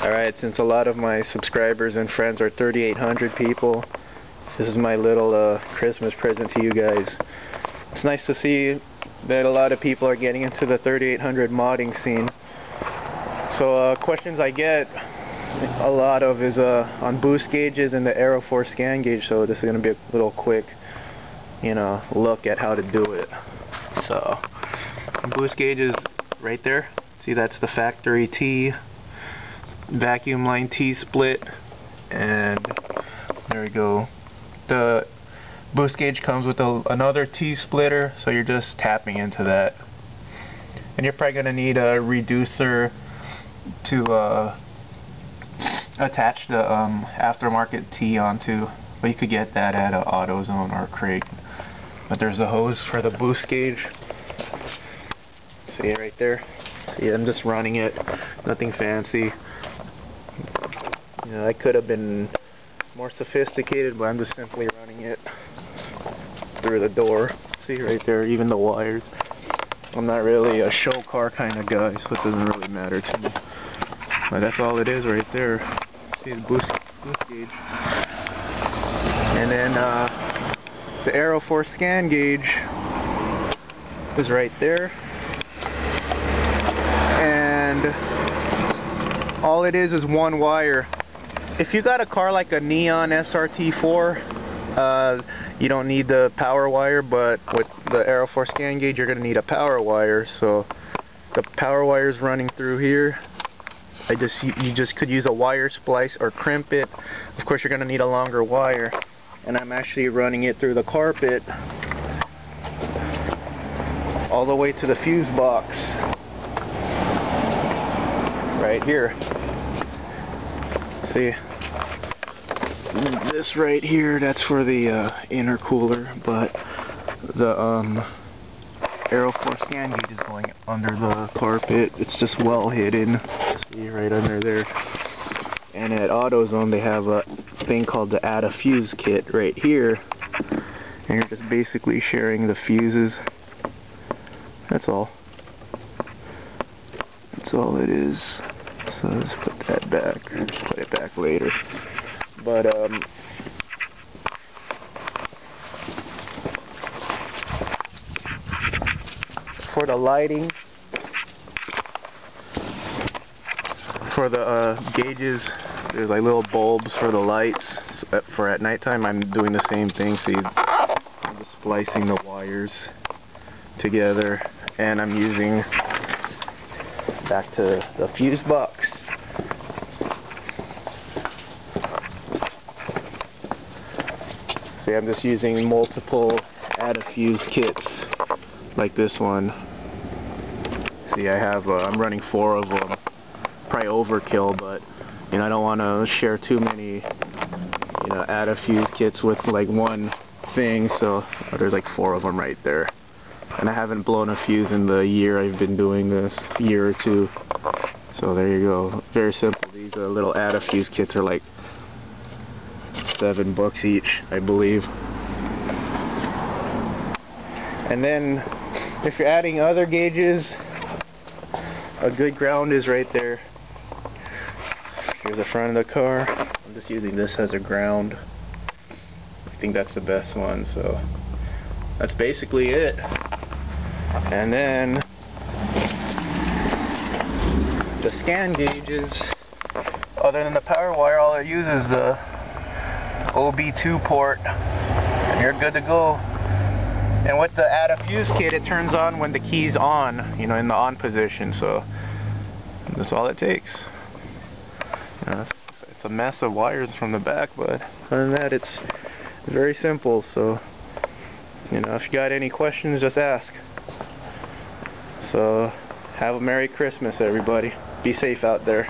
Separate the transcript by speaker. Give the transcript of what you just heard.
Speaker 1: Alright, since a lot of my subscribers and friends are 3,800 people, this is my little Christmas present to you guys. It's nice to see that a lot of people are getting into the 3,800 modding scene. So questions I get a lot of is on boost gauges and the Aeroforce scan gauge, so this is going to be a little quick, look at how to do it. So, boost gauge is right there. See, that's the factory T, vacuum line T split, and there we go. The boost gauge comes with another T splitter, so you're just tapping into that. And you're probably going to need a reducer to attach the aftermarket T onto, but you could get that at AutoZone or Crate. But there's the hose for the boost gauge. See right there? See, I'm just running it, nothing fancy. I could have been more sophisticated, but I'm just simply running it through the door. See right there, even the wires. I'm not really a show car kind of guy, so it doesn't really matter to me. But that's all it is right there. See the boost gauge. And then the Aeroforce scan gauge is right there. And all it is one wire. If you got a car like a Neon SRT-4, you don't need the power wire, but with the Aeroforce scan gauge you're going to need a power wire. So the power wire is running through here. You just could use a wire splice or crimp it. Of course you're going to need a longer wire, and I'm actually running it through the carpet all the way to the fuse box right here. See, this right here, that's for the intercooler, but the Aeroforce scan gauge is going under the carpet. It's just well hidden. See, right under there. And at AutoZone they have a thing called the Add a Fuse kit right here, and you're just basically sharing the fuses. That's all. That's all it is. So let's put that back. Put it back later. But for the lighting, for the gauges, there's like little bulbs for the lights. For at nighttime, I'm doing the same thing. See, I'm just splicing the wires together, and I'm using back to the fuse box. See, I'm just using multiple add a fuse kits like this one. See, I have I'm running 4 of them. Probably overkill, but I don't want to share too many add a fuse kits with like one thing, so there's like 4 of them right there. And I haven't blown a fuse in the year I've been doing this, year or two. So there you go. Very simple. These little add a fuse kits are like $7 each, I believe. And then if you're adding other gauges, a good ground is right there. Here's the front of the car. I'm just using this as a ground. I think that's the best one, so that's basically it. And then the scan gauges, other than the power wire, all it uses is the OB2 port, and you're good to go. And with the add a fuse kit, it turns on when the key's on, in the on position, so that's all it takes. It's a mess of wires from the back, but other than that, it's very simple. So if you got any questions, just ask. So have a Merry Christmas, everybody. Be safe out there.